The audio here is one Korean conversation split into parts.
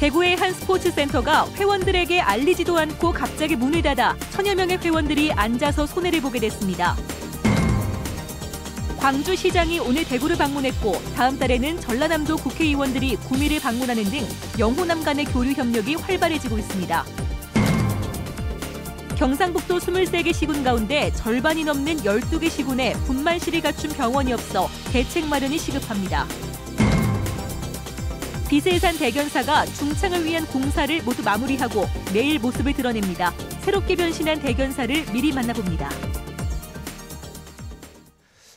대구의 한 스포츠센터가 회원들에게 알리지도 않고 갑자기 문을 닫아 천여 명의 회원들이 앉아서 손해를 보게 됐습니다. 광주시장이 오늘 대구를 방문했고 다음 달에는 전라남도 국회의원들이 구미를 방문하는 등 영호남 간의 교류 협력이 활발해지고 있습니다. 경상북도 23개 시군 가운데 절반이 넘는 12개 시군에 분만실을 갖춘 병원이 없어 대책 마련이 시급합니다. 비세산 대견사가 중창을 위한 공사를 모두 마무리하고 내일 모습을 드러냅니다. 새롭게 변신한 대견사를 미리 만나봅니다.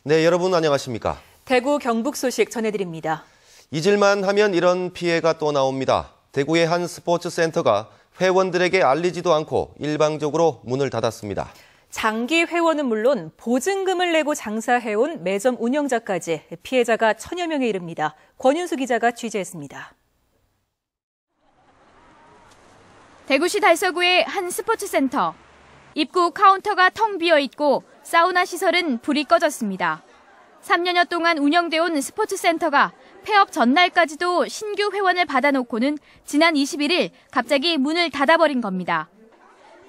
네, 여러분 안녕하십니까? 대구 경북 소식 전해드립니다. 잊을만 하면 이런 피해가 또 나옵니다. 대구의 한 스포츠 센터가 회원들에게 알리지도 않고 일방적으로 문을 닫았습니다. 장기 회원은 물론 보증금을 내고 장사해온 매점 운영자까지 피해자가 천여 명에 이릅니다. 권윤수 기자가 취재했습니다. 대구시 달서구의 한 스포츠센터. 입구 카운터가 텅 비어 있고 사우나 시설은 불이 꺼졌습니다. 3년여 동안 운영돼온 스포츠센터가 폐업 전날까지도 신규 회원을 받아놓고는 지난 21일 갑자기 문을 닫아버린 겁니다.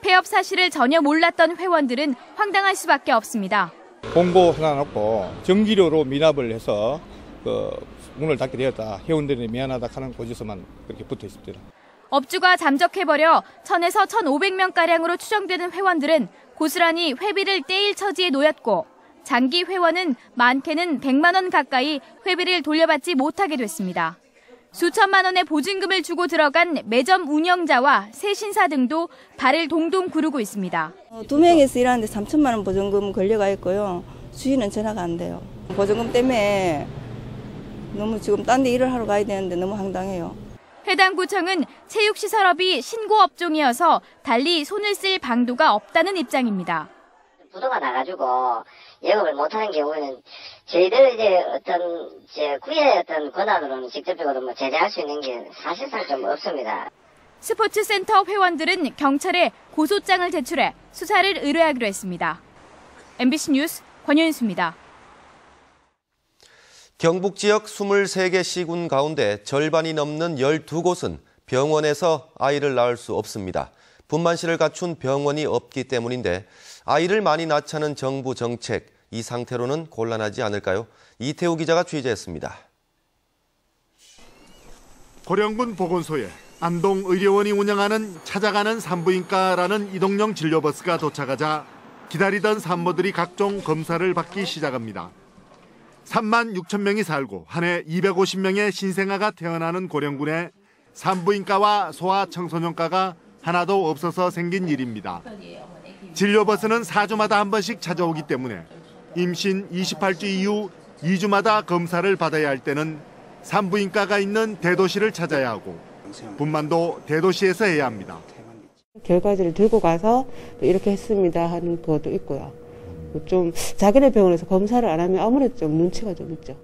폐업 사실을 전혀 몰랐던 회원들은 황당할 수밖에 없습니다. 공고 하나 놓고 정기료로 미납을 해서 문을 닫게 되었다. 회원들이 미안하다 하는 고지서만 그렇게 붙어 있습니다. 업주가 잠적해버려 1000에서 1500명가량으로 추정되는 회원들은 고스란히 회비를 떼일 처지에 놓였고 장기 회원은 많게는 100만 원 가까이 회비를 돌려받지 못하게 됐습니다. 수천만 원의 보증금을 주고 들어간 매점 운영자와 새 신사 등도 발을 동동 구르고 있습니다. 2명에서 일하는데 3천만 원 보증금 걸려가 있고요. 수익은 전화가 안 돼요. 보증금 때문에 너무 지금 딴 데 일을 하러 가야 되는데 너무 황당해요. 해당 구청은 체육시설업이 신고업종이어서 달리 손을 쓸 방도가 없다는 입장입니다. 부도가 나가지고 영업을 못하는 경우에는 저희들 구의 권한으로는 직접적으로 제재할 수 있는 게 사실상 좀 없습니다. 스포츠센터 회원들은 경찰에 고소장을 제출해 수사를 의뢰하기로 했습니다. MBC 뉴스 권윤수입니다. 경북 지역 23개 시군 가운데 절반이 넘는 12곳은 병원에서 아이를 낳을 수 없습니다. 분만실을 갖춘 병원이 없기 때문인데 아이를 많이 낳자는 정부 정책, 이 상태로는 곤란하지 않을까요? 이태우 기자가 취재했습니다. 고령군 보건소에 안동의료원이 운영하는 찾아가는 산부인과라는 이동형 진료버스가 도착하자 기다리던 산모들이 각종 검사를 받기 시작합니다. 3만 6천 명이 살고 한 해 250명의 신생아가 태어나는 고령군에 산부인과와 소아청소년과가 하나도 없어서 생긴 일입니다. 진료버스는 4주마다 한 번씩 찾아오기 때문에 임신 28주 이후 2주마다 검사를 받아야 할 때는 산부인과가 있는 대도시를 찾아야 하고 분만도 대도시에서 해야 합니다. 결과지를 들고 가서 이렇게 했습니다 하는 것도 있고요. 좀 자기네 병원에서 검사를 안 하면 아무래도 좀 눈치가 좀 있죠.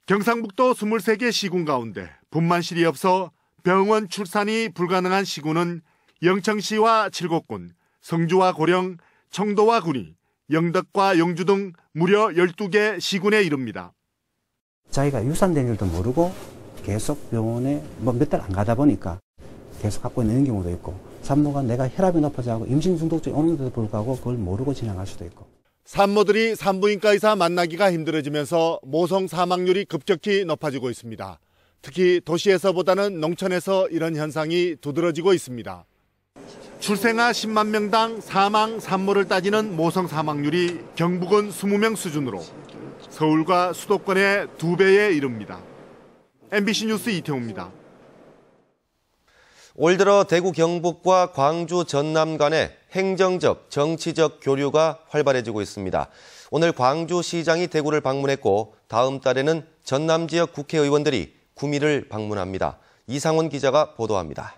경상북도 23개 시군 가운데 분만실이 없어 병원 출산이 불가능한 시군은 영천시와 칠곡군, 성주와 고령, 청도와 군위, 영덕과 영주 등 무려 12개 시군에 이릅니다. 자기가 유산된 줄도 모르고 계속 병원에 몇 달 안 가다 보니까 계속 갖고 있는 경우도 있고 산모가 내가 혈압이 높아져 하고 임신 중독증이 오는데도 불구하고 그걸 모르고 지나갈 수도 있고. 산모들이 산부인과 의사 만나기가 힘들어지면서 모성 사망률이 급격히 높아지고 있습니다. 특히 도시에서보다는 농촌에서 이런 현상이 두드러지고 있습니다. 출생아 10만 명당 사망 산모를 따지는 모성 사망률이 경북은 20명 수준으로 서울과 수도권의 2배에 이릅니다. MBC 뉴스 이태우입니다. 올 들어 대구 경북과 광주 전남 간의 행정적, 정치적 교류가 활발해지고 있습니다. 오늘 광주시장이 대구를 방문했고 다음 달에는 전남 지역 국회의원들이 구미를 방문합니다. 이상원 기자가 보도합니다.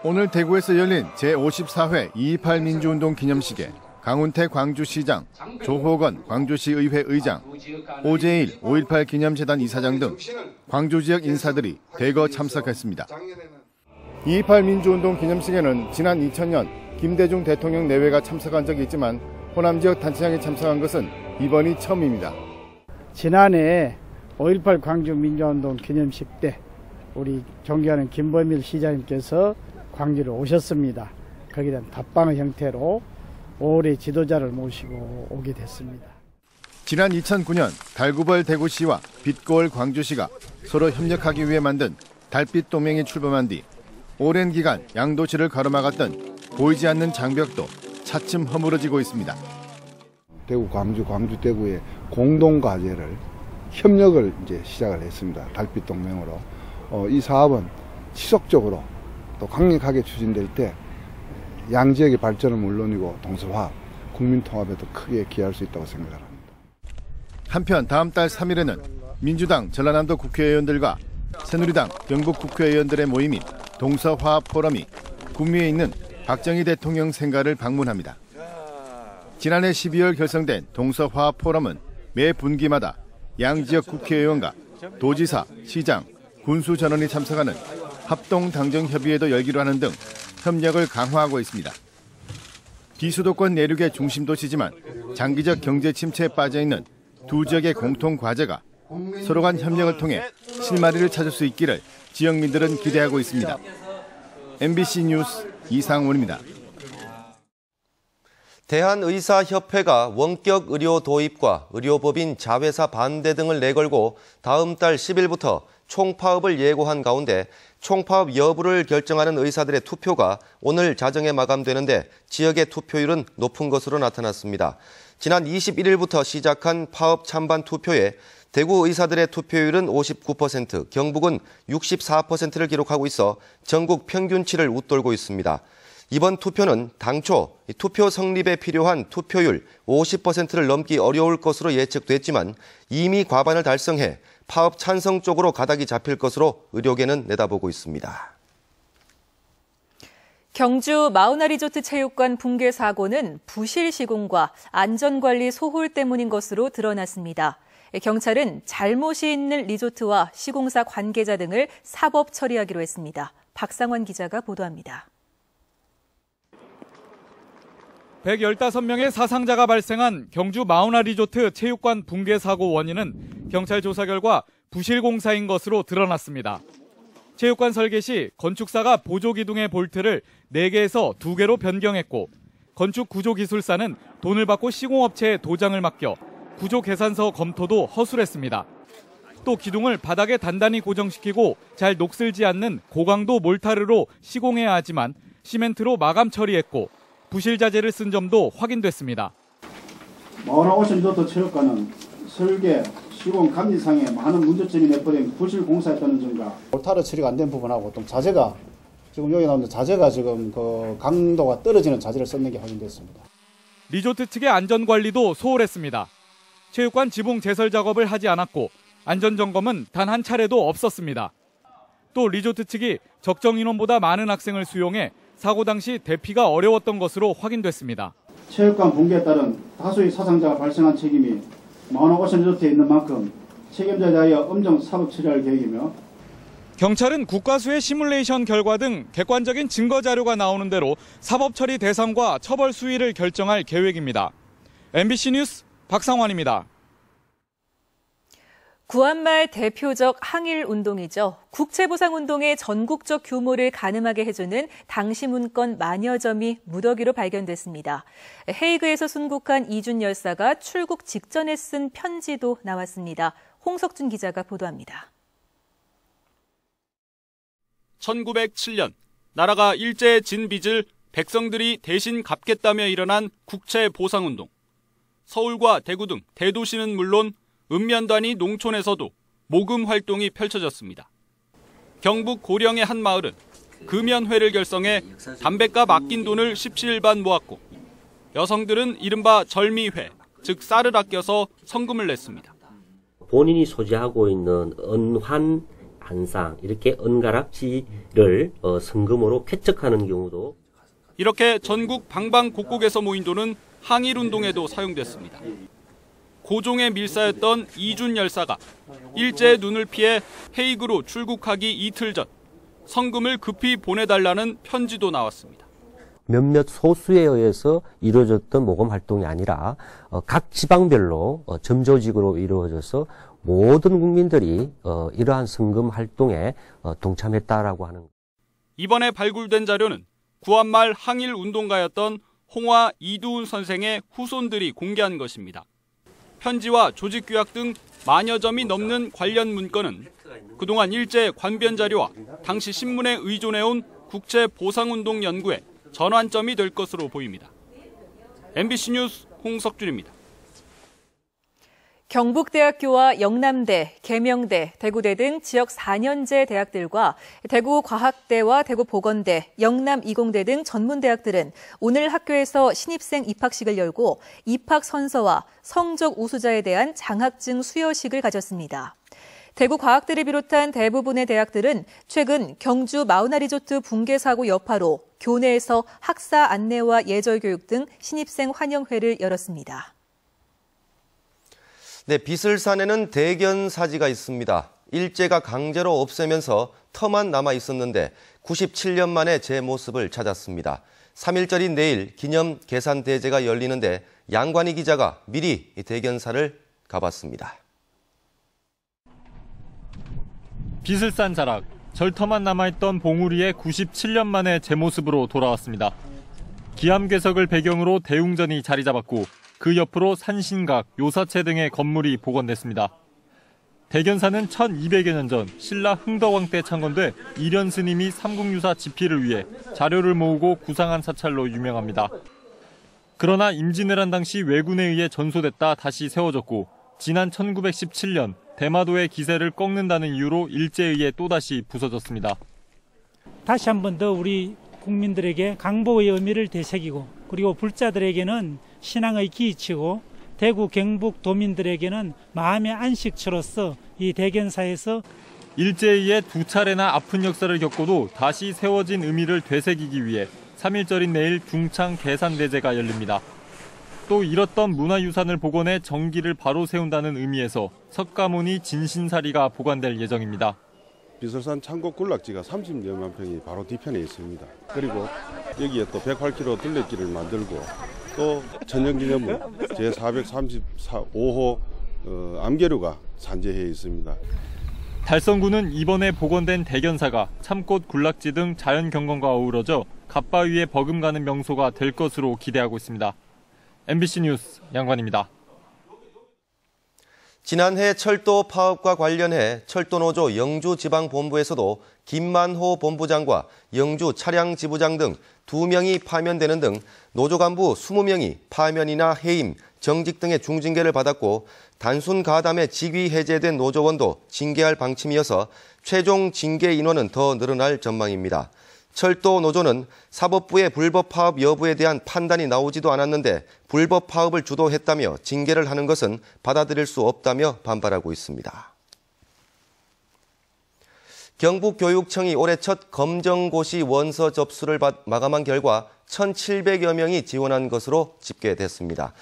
오늘 대구에서 열린 제54회 2.28 민주운동 기념식에 강훈태 광주시장, 조호건 광주시의회 의장, 오재일 5.18 기념재단 이사장 등 광주 지역 인사들이 대거 참석했습니다. 2.28 민주운동 기념식에는 지난 2000년 김대중 대통령 내외가 참석한 적이 있지만 호남 지역 단체장이 참석한 것은 이번이 처음입니다. 지난해 5.18 광주 민주운동 기념식 때 우리 존경하는 김범일 시장님께서 광주로 오셨습니다. 거기에 대한 답방의 형태로 올해 지도자를 모시고 오게 됐습니다. 지난 2009년 달구벌 대구시와 빛고을 광주시가 서로 협력하기 위해 만든 달빛 동맹이 출범한 뒤 오랜 기간 양도시를 가로막았던 보이지 않는 장벽도 차츰 허물어지고 있습니다. 대구, 광주, 광주, 대구의 공동 과제를 협력을 이제 시작을 했습니다. 달빛 동맹으로. 이 사업은 지속적으로 또 강력하게 추진될 때 양 지역의 발전은 물론이고 동서화합, 국민 통합에도 크게 기여할 수 있다고 생각합니다. 한편 다음 달 3일에는 민주당 전라남도 국회의원들과 새누리당 경북 국회의원들의 모임인 동서화합 포럼이 구미에 있는 박정희 대통령 생가를 방문합니다. 지난해 12월 결성된 동서화합 포럼은 매 분기마다 양 지역 국회의원과 도지사, 시장, 군수 전원이 참석하는 합동당정협의회도 열기로 하는 등 협력을 강화하고 있습니다. 비수도권 내륙의 중심 도시지만 장기적 경제 침체에 빠져있는 두 지역의 공통 과제가 서로 간 협력을 통해 실마리를 찾을 수 있기를 지역민들은 기대하고 있습니다. MBC 뉴스 이상훈입니다. 대한의사협회가 원격 의료 도입과 의료법인 자회사 반대 등을 내걸고 다음 달 10일부터 총파업을 예고한 가운데 총파업 여부를 결정하는 의사들의 투표가 오늘 자정에 마감되는데 지역의 투표율은 높은 것으로 나타났습니다. 지난 21일부터 시작한 파업 찬반 투표에 대구 의사들의 투표율은 59%, 경북은 64%를 기록하고 있어 전국 평균치를 웃돌고 있습니다. 이번 투표는 당초 투표 성립에 필요한 투표율 50%를 넘기 어려울 것으로 예측됐지만 이미 과반을 달성해 파업 찬성 쪽으로 가닥이 잡힐 것으로 의료계는 내다보고 있습니다. 경주 마우나리조트 체육관 붕괴 사고는 부실 시공과 안전관리 소홀 때문인 것으로 드러났습니다. 경찰은 잘못이 있는 리조트와 시공사 관계자 등을 사법 처리하기로 했습니다. 박상원 기자가 보도합니다. 115명의 사상자가 발생한 경주 마우나리조트 체육관 붕괴 사고 원인은 경찰 조사 결과 부실 공사인 것으로 드러났습니다. 체육관 설계 시 건축사가 보조기둥의 볼트를 4개에서 2개로 변경했고 건축구조기술사는 돈을 받고 시공업체에 도장을 맡겨 구조계산서 검토도 허술했습니다. 또 기둥을 바닥에 단단히 고정시키고 잘 녹슬지 않는 고강도 몰타르로 시공해야 하지만 시멘트로 마감 처리했고 부실 자재를 쓴 점도 확인됐습니다. 마우나리조트 체육관은 설계, 시공 감리상에 많은 문제점이 내포된 부실 공사였다는 점과 몰타르 처리가 안 된 부분하고 또 자재가 지금 여기 나오는 자재가 지금 그 강도가 떨어지는 자재를 썼는 게 확인됐습니다. 리조트 측의 안전관리도 소홀했습니다. 체육관 지붕 제설 작업을 하지 않았고 안전점검은 단 한 차례도 없었습니다. 또 리조트 측이 적정 인원보다 많은 학생을 수용해 사고 당시 대피가 어려웠던 것으로 확인됐습니다. 체육관 붕괴에 따른 다수의 사상자가 발생한 책임이 마우나리조트에 있는 만큼 책임자에 대하여 엄정 사법 처리할 계획이며 경찰은 국과수의 시뮬레이션 결과 등 객관적인 증거 자료가 나오는 대로 사법 처리 대상과 처벌 수위를 결정할 계획입니다. MBC 뉴스 박상환입니다. 구한말 대표적 항일 운동이죠. 국채보상운동의 전국적 규모를 가늠하게 해주는 당시 문건 만여 점이 무더기로 발견됐습니다. 헤이그에서 순국한 이준 열사가 출국 직전에 쓴 편지도 나왔습니다. 홍석준 기자가 보도합니다. 1907년 나라가 일제에 진 빚을 백성들이 대신 갚겠다며 일어난 국채보상운동. 서울과 대구 등 대도시는 물론 읍면단위 농촌에서도 모금 활동이 펼쳐졌습니다. 경북 고령의 한 마을은 금연회를 결성해 담뱃값 아낀 돈을 십시일반 모았고 여성들은 이른바 절미회, 즉 쌀을 아껴서 성금을 냈습니다. 본인이 소지하고 있는 은환, 안상, 이렇게 은가락지를 성금으로 쾌척하는 경우도 이렇게 전국 방방곡곡에서 모인 돈은 항일운동에도 사용됐습니다. 고종의 밀사였던 이준 열사가 일제의 눈을 피해 헤이그로 출국하기 이틀 전 성금을 급히 보내달라는 편지도 나왔습니다. 몇몇 소수에 의해서 이루어졌던 모금 활동이 아니라 각 지방별로 점조직으로 이루어져서 모든 국민들이 이러한 성금 활동에 동참했다라고 하는. 이번에 발굴된 자료는 구한말 항일 운동가였던 홍화 이두훈 선생의 후손들이 공개한 것입니다. 편지와 조직규약 등 만여 점이 넘는 관련 문건은 그동안 일제 관변 자료와 당시 신문에 의존해온 국채보상운동 연구의 전환점이 될 것으로 보입니다. MBC 뉴스 홍석준입니다. 경북대학교와 영남대, 계명대, 대구대 등 지역 4년제 대학들과 대구과학대와 대구보건대, 영남이공대 등 전문대학들은 오늘 학교에서 신입생 입학식을 열고 입학 선서와 성적 우수자에 대한 장학증 수여식을 가졌습니다. 대구과학대를 비롯한 대부분의 대학들은 최근 경주 마우나리조트 붕괴 사고 여파로 교내에서 학사 안내와 예절 교육 등 신입생 환영회를 열었습니다. 네, 비슬산에는 대견사지가 있습니다. 일제가 강제로 없애면서 터만 남아 있었는데 97년 만에 제 모습을 찾았습니다. 3일절인 내일 기념 계산대제가 열리는데 양관희 기자가 미리 이 대견사를 가봤습니다. 비슬산 자락, 절터만 남아있던 봉우리의 97년 만에 제 모습으로 돌아왔습니다. 기암괴석을 배경으로 대웅전이 자리 잡았고 그 옆으로 산신각, 요사체 등의 건물이 복원됐습니다. 대견사는 1200여 년 전 신라 흥덕왕 때 창건돼 이련 스님이 삼국유사 집필을 위해 자료를 모으고 구상한 사찰로 유명합니다. 그러나 임진왜란 당시 왜군에 의해 전소됐다 다시 세워졌고 지난 1917년 대마도의 기세를 꺾는다는 이유로 일제에 의해 또다시 부서졌습니다. 다시 한 번 더 우리 국민들에게 강복의 의미를 되새기고 그리고 불자들에게는 신앙의 기이치고 대구 경북 도민들에게는 마음의 안식처로서 이 대견사에서 일제에 의해 두 차례나 아픈 역사를 겪고도 다시 세워진 의미를 되새기기 위해 3일절인 내일 중창 계산대제가 열립니다. 또 잃었던 문화유산을 복원해 정기를 바로 세운다는 의미에서 석가모니 진신사리가 보관될 예정입니다. 비설산 창곡 군락지가 30여만 평이 바로 뒤편에 있습니다. 그리고 여기에 또 108km 둘레길을 만들고 또 천년기념물 제435호 암계류가 산재해 있습니다. 달성군은 이번에 복원된 대견사가 참꽃 군락지 등 자연경관과 어우러져 갓바위에 버금가는 명소가 될 것으로 기대하고 있습니다. MBC 뉴스 양관입니다. 지난해 철도 파업과 관련해 철도노조 영주지방본부에서도 김만호 본부장과 영주 차량지부장 등 2명이 파면되는 등 노조 간부 20명이 파면이나 해임, 정직 등의 중징계를 받았고 단순 가담에 직위 해제된 노조원도 징계할 방침이어서 최종 징계 인원은 더 늘어날 전망입니다. 철도 노조는 사법부의 불법 파업 여부에 대한 판단이 나오지도 않았는데 불법 파업을 주도했다며 징계를 하는 것은 받아들일 수 없다며 반발하고 있습니다. 경북교육청이 올해 첫 검정고시 원서 접수를 마감한 결과 1,700여 명이 지원한 것으로 집계됐습니다.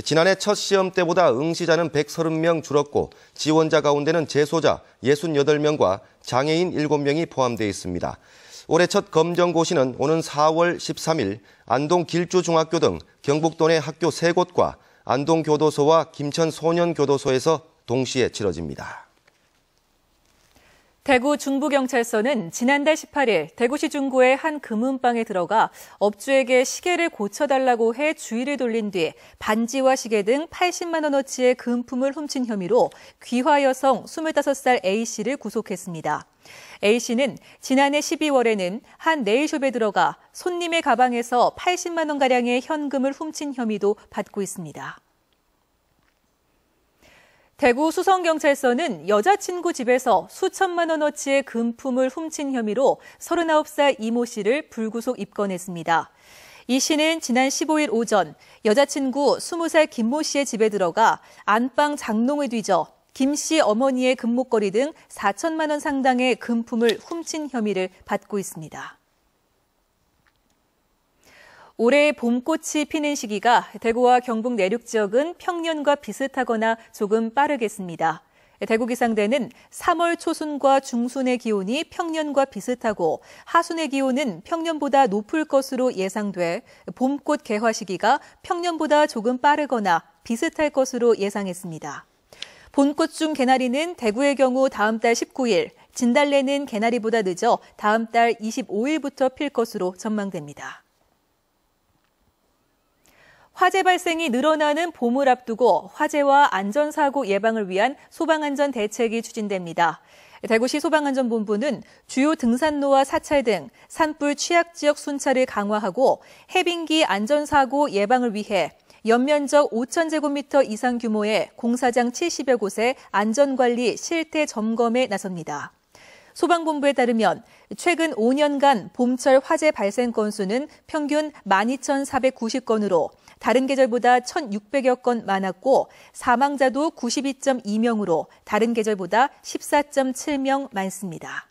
지난해 첫 시험 때보다 응시자는 130명 줄었고 지원자 가운데는 재소자 68명과 장애인 7명이 포함되어 있습니다. 올해 첫 검정고시는 오는 4월 13일 안동 길주중학교 등 경북도 내 학교 3곳과 안동교도소와 김천소년교도소에서 동시에 치러집니다. 대구 중부경찰서는 지난달 18일 대구시 중구의 한 금은방에 들어가 업주에게 시계를 고쳐달라고 해 주의를 돌린 뒤 반지와 시계 등 80만 원어치의 금품을 훔친 혐의로 귀화 여성 25살 A씨를 구속했습니다. A씨는 지난해 12월에는 한 네일숍에 들어가 손님의 가방에서 80만 원가량의 현금을 훔친 혐의도 받고 있습니다. 대구 수성경찰서는 여자친구 집에서 수천만 원어치의 금품을 훔친 혐의로 39살 이모 씨를 불구속 입건했습니다. 이 씨는 지난 15일 오전 여자친구 20살 김모 씨의 집에 들어가 안방 장롱을 뒤져 김 씨 어머니의 금목걸이 등 4천만 원 상당의 금품을 훔친 혐의를 받고 있습니다. 올해 봄꽃이 피는 시기가 대구와 경북 내륙 지역은 평년과 비슷하거나 조금 빠르겠습니다. 대구기상대는 3월 초순과 중순의 기온이 평년과 비슷하고 하순의 기온은 평년보다 높을 것으로 예상돼 봄꽃 개화 시기가 평년보다 조금 빠르거나 비슷할 것으로 예상했습니다. 본꽃 중 개나리는 대구의 경우 다음 달 19일, 진달래는 개나리보다 늦어 다음 달 25일부터 필 것으로 전망됩니다. 화재 발생이 늘어나는 봄을 앞두고 화재와 안전사고 예방을 위한 소방안전 대책이 추진됩니다. 대구시 소방안전본부는 주요 등산로와 사찰 등 산불 취약지역 순찰을 강화하고 해빙기 안전사고 예방을 위해 연면적 5,000제곱미터 이상 규모의 공사장 70여 곳의 안전관리 실태 점검에 나섭니다. 소방본부에 따르면 최근 5년간 봄철 화재 발생 건수는 평균 12,490건으로 다른 계절보다 1,600여 건 많았고 사망자도 92.2명으로 다른 계절보다 14.7명 많습니다.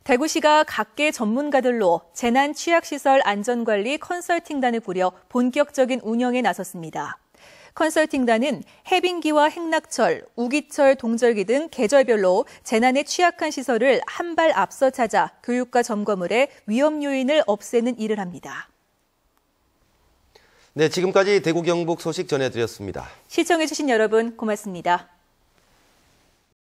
대구시가 각계 전문가들로 재난 취약시설 안전관리 컨설팅단을 꾸려 본격적인 운영에 나섰습니다. 컨설팅단은 해빙기와 행락철, 우기철, 동절기 등 계절별로 재난에 취약한 시설을 한 발 앞서 찾아 교육과 점검을 해 위험 요인을 없애는 일을 합니다. 네, 지금까지 대구 경북 소식 전해드렸습니다. 시청해주신 여러분 고맙습니다.